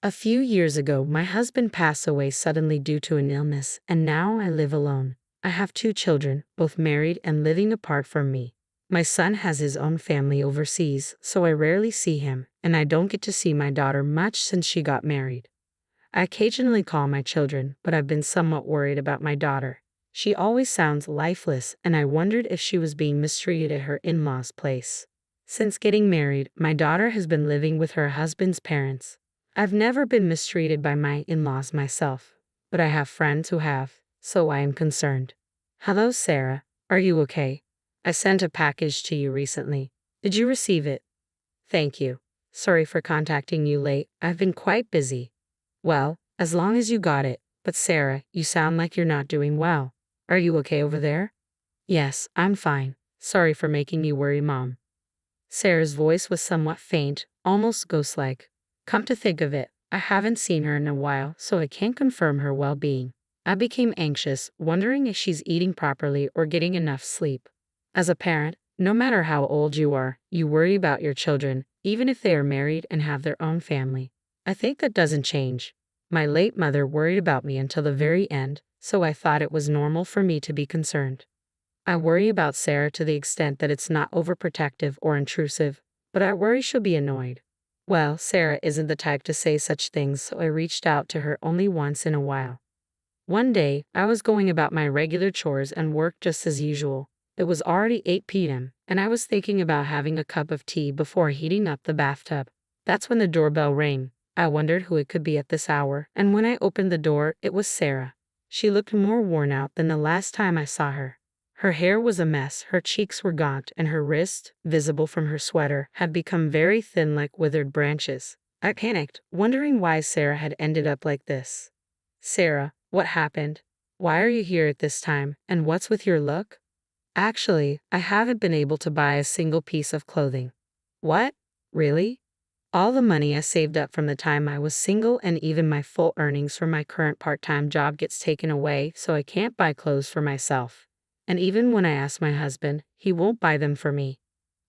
A few years ago, my husband passed away suddenly due to an illness, and now I live alone. I have 2 children, both married and living apart from me. My son has his own family overseas, so I rarely see him, and I don't get to see my daughter much since she got married. I occasionally call my children, but I've been somewhat worried about my daughter. She always sounds lifeless, and I wondered if she was being mistreated at her in-laws' place. Since getting married, my daughter has been living with her husband's parents. I've never been mistreated by my in-laws myself, but I have friends who have, so I am concerned. Hello, Sarah. Are you okay? I sent a package to you recently. Did you receive it? Thank you. Sorry for contacting you late. I've been quite busy. Well, as long as you got it. But Sarah, you sound like you're not doing well. Are you okay over there? Yes, I'm fine. Sorry for making you worry, Mom. Sarah's voice was somewhat faint, almost ghost-like. Come to think of it, I haven't seen her in a while, so I can't confirm her well-being. I became anxious, wondering if she's eating properly or getting enough sleep. As a parent, no matter how old you are, you worry about your children, even if they are married and have their own family. I think that doesn't change. My late mother worried about me until the very end, so I thought it was normal for me to be concerned. I worry about Sarah to the extent that it's not overprotective or intrusive, but I worry she'll be annoyed. Well, Sarah isn't the type to say such things, so I reached out to her only once in a while. One day, I was going about my regular chores and work just as usual. It was already 8 p.m., and I was thinking about having a cup of tea before heating up the bathtub. That's when the doorbell rang. I wondered who it could be at this hour, and when I opened the door, it was Sarah. She looked more worn out than the last time I saw her. Her hair was a mess, her cheeks were gaunt, and her wrist, visible from her sweater, had become very thin like withered branches. I panicked, wondering why Sarah had ended up like this. Sarah, what happened? Why are you here at this time, and what's with your look? Actually, I haven't been able to buy a single piece of clothing. What? Really? All the money I saved up from the time I was single and even my full earnings from my current part-time job gets taken away, so I can't buy clothes for myself. And even when I ask my husband, he won't buy them for me.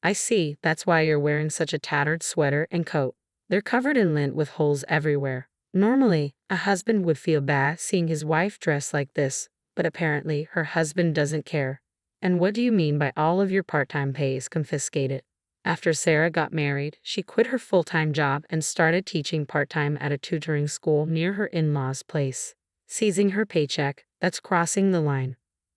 I see, that's why you're wearing such a tattered sweater and coat. They're covered in lint with holes everywhere. Normally, a husband would feel bad seeing his wife dressed like this, but apparently her husband doesn't care. And what do you mean by all of your part-time pay is confiscated? After Sarah got married, she quit her full-time job and started teaching part-time at a tutoring school near her in-laws' place. Seizing her paycheck, that's crossing the line.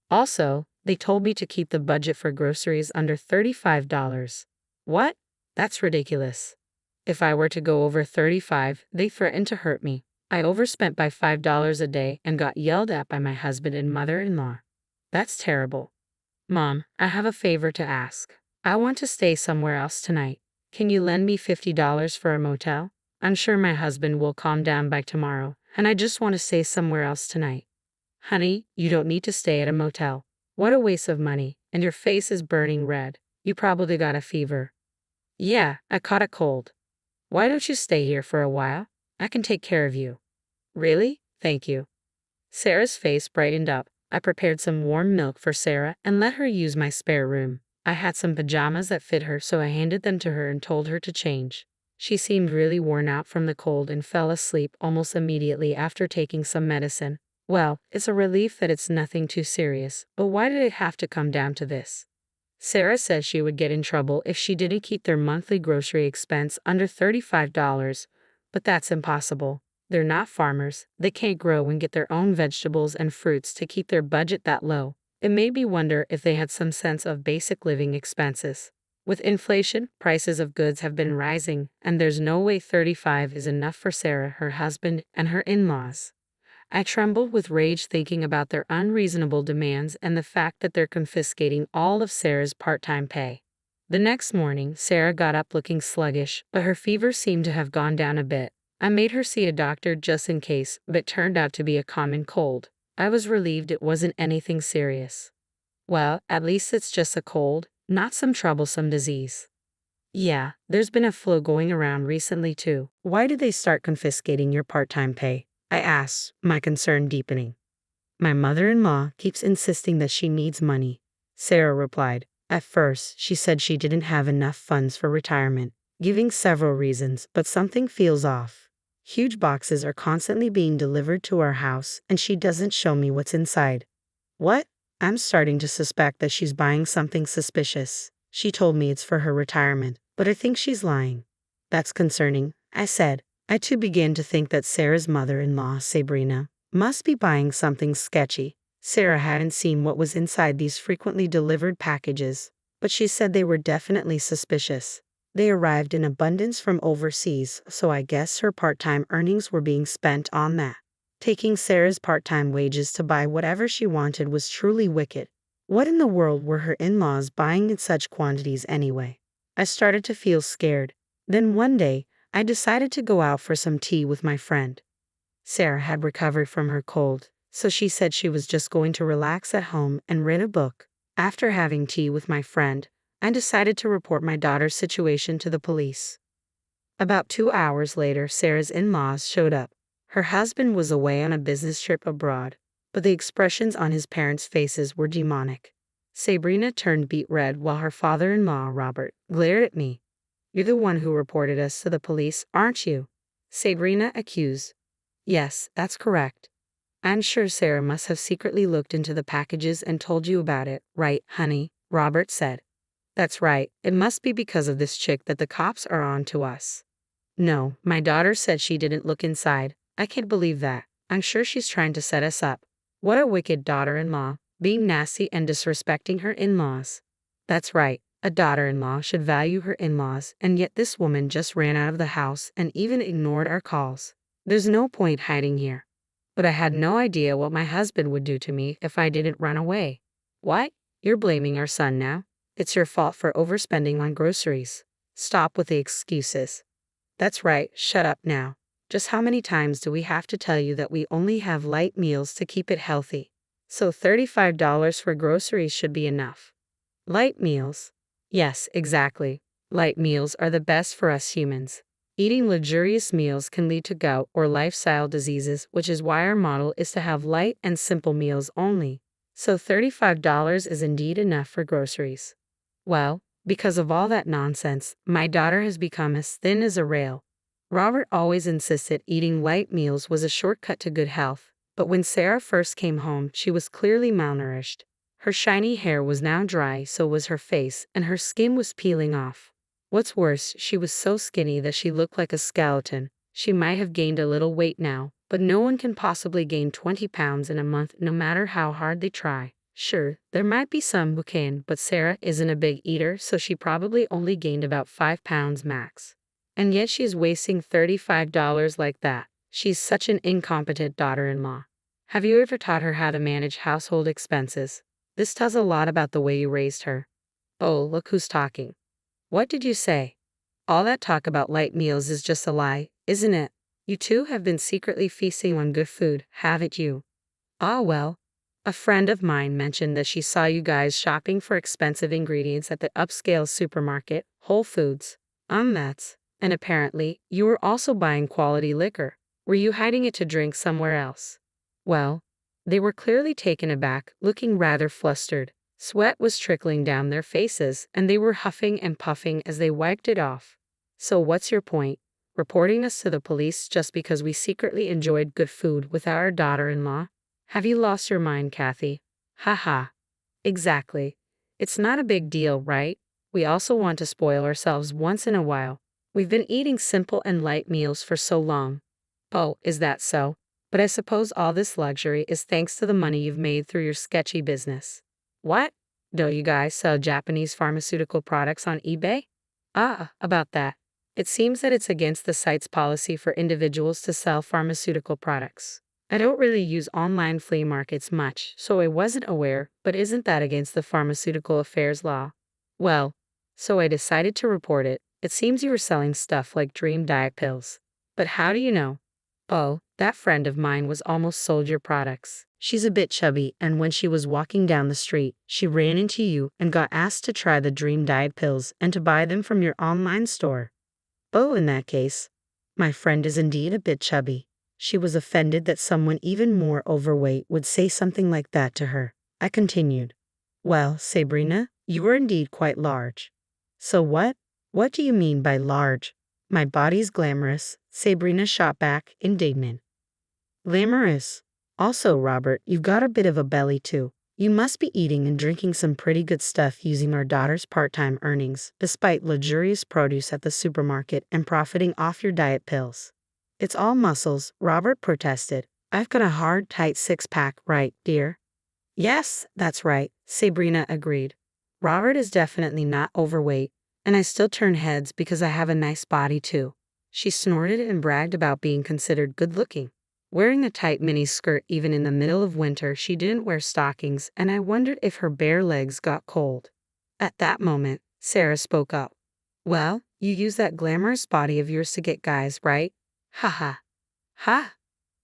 Also, they told me to keep the budget for groceries under $35. What? That's ridiculous. If I were to go over 35, they threatened to hurt me. I overspent by $5 a day and got yelled at by my husband and mother-in-law. That's terrible. Mom, I have a favor to ask. I want to stay somewhere else tonight. Can you lend me $50 for a motel? I'm sure my husband will calm down by tomorrow, and I just want to stay somewhere else tonight. Honey, you don't need to stay at a motel. What a waste of money, and your face is burning red. You probably got a fever. Yeah, I caught a cold. Why don't you stay here for a while? I can take care of you. Really? Thank you. Sarah's face brightened up. I prepared some warm milk for Sarah and let her use my spare room. I had some pajamas that fit her, so I handed them to her and told her to change. She seemed really worn out from the cold and fell asleep almost immediately after taking some medicine. Well, it's a relief that it's nothing too serious, but why did it have to come down to this? Sarah said she would get in trouble if she didn't keep their monthly grocery expense under $35, but that's impossible. They're not farmers, they can't grow and get their own vegetables and fruits to keep their budget that low. It made me wonder if they had some sense of basic living expenses. With inflation, prices of goods have been rising, and there's no way 35 is enough for Sarah, her husband, and her in-laws. I trembled with rage thinking about their unreasonable demands and the fact that they're confiscating all of Sarah's part-time pay. The next morning, Sarah got up looking sluggish, but her fever seemed to have gone down a bit. I made her see a doctor just in case, but it turned out to be a common cold. I was relieved it wasn't anything serious. Well, at least it's just a cold, not some troublesome disease. Yeah, there's been a flu going around recently too. Why did they start confiscating your part-time pay? I asked, my concern deepening. My mother-in-law keeps insisting that she needs money, Sarah replied. At first, she said she didn't have enough funds for retirement, giving several reasons, but something feels off. Huge boxes are constantly being delivered to our house, and she doesn't show me what's inside. What? I'm starting to suspect that she's buying something suspicious. She told me it's for her retirement, but I think she's lying. That's concerning, I said. I too began to think that Sarah's mother-in-law, Sabrina, must be buying something sketchy. Sarah hadn't seen what was inside these frequently delivered packages, but she said they were definitely suspicious. They arrived in abundance from overseas, so I guess her part-time earnings were being spent on that. Taking Sarah's part-time wages to buy whatever she wanted was truly wicked. What in the world were her in-laws buying in such quantities anyway? I started to feel scared. Then one day, I decided to go out for some tea with my friend. Sarah had recovered from her cold, so she said she was just going to relax at home and read a book. After having tea with my friend, I decided to report my daughter's situation to the police. About 2 hours later, Sarah's in-laws showed up. Her husband was away on a business trip abroad, but the expressions on his parents' faces were demonic. Sabrina turned beet red while her father-in-law, Robert, glared at me. "You're the one who reported us to the police, aren't you?" Sabrina accused. "Yes, that's correct. I'm sure Sarah must have secretly looked into the packages and told you about it, right, honey?" Robert said. "That's right. It must be because of this chick that the cops are on to us." "No, my daughter said she didn't look inside. I can't believe that. I'm sure she's trying to set us up." What a wicked daughter-in-law, being nasty and disrespecting her in-laws. That's right. A daughter-in-law should value her in-laws, and yet this woman just ran out of the house and even ignored our calls. There's no point hiding here. But I had no idea what my husband would do to me if I didn't run away. What? You're blaming our son now? It's your fault for overspending on groceries. Stop with the excuses. That's right, shut up now. Just how many times do we have to tell you that we only have light meals to keep it healthy? So $35 for groceries should be enough. Light meals? Yes, exactly. Light meals are the best for us humans. Eating luxurious meals can lead to gout or lifestyle diseases, which is why our model is to have light and simple meals only. So $35 is indeed enough for groceries. Well, because of all that nonsense, my daughter has become as thin as a rail. Robert always insisted eating light meals was a shortcut to good health, but when Sarah first came home, she was clearly malnourished. Her shiny hair was now dry, so was her face, and her skin was peeling off. What's worse, she was so skinny that she looked like a skeleton. She might have gained a little weight now, but no one can possibly gain 20 pounds in a month no matter how hard they try. Sure, there might be some who can, but Sarah isn't a big eater, so she probably only gained about 5 pounds max. And yet she's wasting $35 like that. She's such an incompetent daughter-in-law. Have you ever taught her how to manage household expenses? This tells a lot about the way you raised her. Oh, look who's talking. What did you say? All that talk about light meals is just a lie, isn't it? You two have been secretly feasting on good food, haven't you? Ah, well. A friend of mine mentioned that she saw you guys shopping for expensive ingredients at the upscale supermarket, Whole Foods. That's. And apparently, you were also buying quality liquor. Were you hiding it to drink somewhere else? Well, they were clearly taken aback, looking rather flustered. Sweat was trickling down their faces, and they were huffing and puffing as they wiped it off. So what's your point? Reporting us to the police just because we secretly enjoyed good food with our daughter-in-law? Have you lost your mind, Kathy? Ha ha. Exactly. It's not a big deal, right? We also want to spoil ourselves once in a while. We've been eating simple and light meals for so long. Oh, is that so? But I suppose all this luxury is thanks to the money you've made through your sketchy business. What? Don't you guys sell Japanese pharmaceutical products on eBay? Ah, about that. It seems that it's against the site's policy for individuals to sell pharmaceutical products. I don't really use online flea markets much, so I wasn't aware, but isn't that against the Pharmaceutical Affairs Law? Well, so I decided to report it. It seems you were selling stuff like Dream Diet pills. But how do you know? Oh, that friend of mine was almost sold your products. She's a bit chubby, and when she was walking down the street, she ran into you and got asked to try the Dream Diet pills and to buy them from your online store. Oh, in that case, my friend is indeed a bit chubby. She was offended that someone even more overweight would say something like that to her. I continued. Well, Sabrina, you are indeed quite large. So what? What do you mean by large? My body's glamorous, Sabrina shot back, indignant. Glamorous. Also, Robert, you've got a bit of a belly too. You must be eating and drinking some pretty good stuff using our daughter's part-time earnings, despite luxurious produce at the supermarket and profiting off your diet pills. It's all muscles, Robert protested. I've got a hard, tight six-pack, right, dear? Yes, that's right, Sabrina agreed. Robert is definitely not overweight, and I still turn heads because I have a nice body too. She snorted and bragged about being considered good-looking. Wearing a tight mini skirt even in the middle of winter, she didn't wear stockings, and I wondered if her bare legs got cold. At that moment, Sarah spoke up. Well, you use that glamorous body of yours to get guys, right? Ha ha. Ha!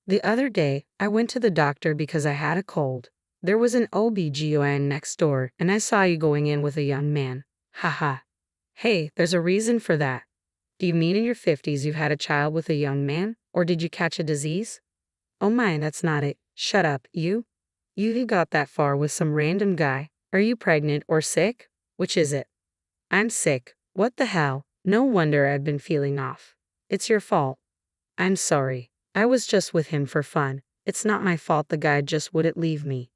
The other day, I went to the doctor because I had a cold. There was an OB/GYN next door, and I saw you going in with a young man. Ha ha. Hey, there's a reason for that. Do you mean in your 50s you've had a child with a young man, or did you catch a disease? Oh my, that's not it. Shut up, you? You got that far with some random guy. Are you pregnant or sick? Which is it? I'm sick. What the hell? No wonder I've been feeling off. It's your fault. I'm sorry. I was just with him for fun. It's not my fault the guy just wouldn't leave me.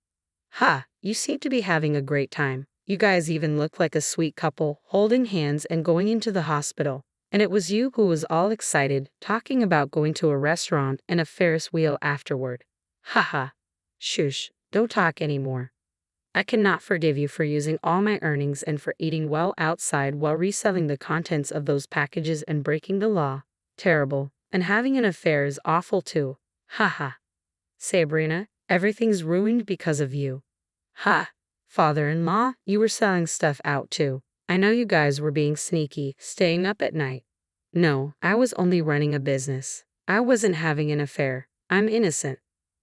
Ha, you seem to be having a great time. You guys even look like a sweet couple, holding hands and going into the hospital. And it was you who was all excited, talking about going to a restaurant and a Ferris wheel afterward. Ha ha. Shush, don't talk anymore. I cannot forgive you for using all my earnings and for eating well outside while reselling the contents of those packages and breaking the law. Terrible. And having an affair is awful too. Ha ha. Sabrina, everything's ruined because of you. Ha. Father-in-law, you were selling stuff out too. I know you guys were being sneaky, staying up at night. No, I was only running a business. I wasn't having an affair. I'm innocent.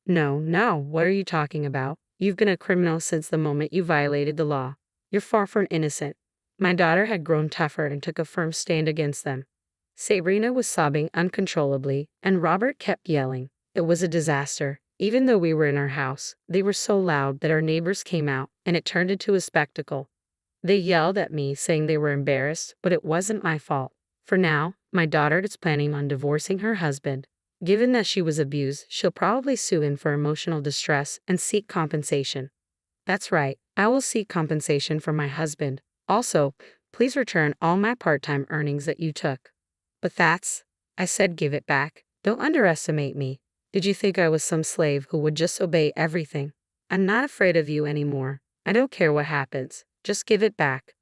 No, what are you talking about? You've been a criminal since the moment you violated the law. You're far from innocent. My daughter had grown tougher and took a firm stand against them. Sabrina was sobbing uncontrollably, and Robert kept yelling. It was a disaster. Even though we were in our house, they were so loud that our neighbors came out, and it turned into a spectacle. They yelled at me, saying they were embarrassed, but it wasn't my fault. For now, my daughter is planning on divorcing her husband. Given that she was abused, she'll probably sue him for emotional distress and seek compensation. That's right, I will seek compensation from my husband. Also, please return all my part-time earnings that you took. But I said give it back. Don't underestimate me. Did you think I was some slave who would just obey everything? I'm not afraid of you anymore. I don't care what happens. Just give it back.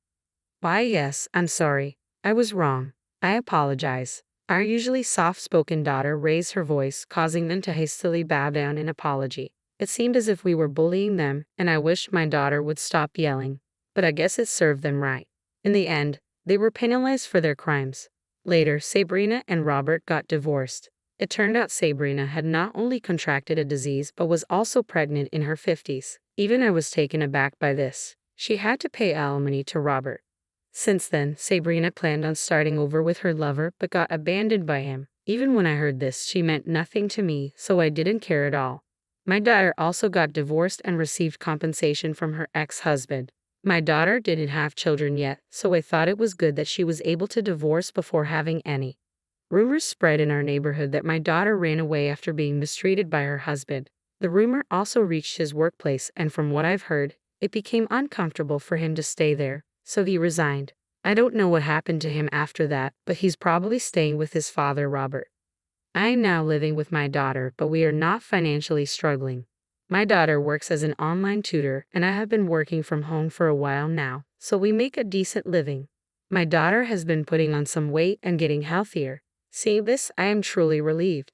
Why, yes, I'm sorry. I was wrong. I apologize. Our usually soft-spoken daughter raised her voice, causing them to hastily bow down in apology. It seemed as if we were bullying them, and I wished my daughter would stop yelling. But I guess it served them right. In the end, they were penalized for their crimes. Later, Sabrina and Robert got divorced. It turned out Sabrina had not only contracted a disease but was also pregnant in her 50s. Even I was taken aback by this. She had to pay alimony to Robert. Since then, Sabrina planned on starting over with her lover but got abandoned by him. Even when I heard this, she meant nothing to me, so I didn't care at all. My daughter also got divorced and received compensation from her ex-husband. My daughter didn't have children yet, so I thought it was good that she was able to divorce before having any. Rumors spread in our neighborhood that my daughter ran away after being mistreated by her husband. The rumor also reached his workplace, and from what I've heard, it became uncomfortable for him to stay there, so he resigned. I don't know what happened to him after that, but he's probably staying with his father, Robert. I am now living with my daughter, but we are not financially struggling. My daughter works as an online tutor, and I have been working from home for a while now, so we make a decent living. My daughter has been putting on some weight and getting healthier. Seeing this, I am truly relieved.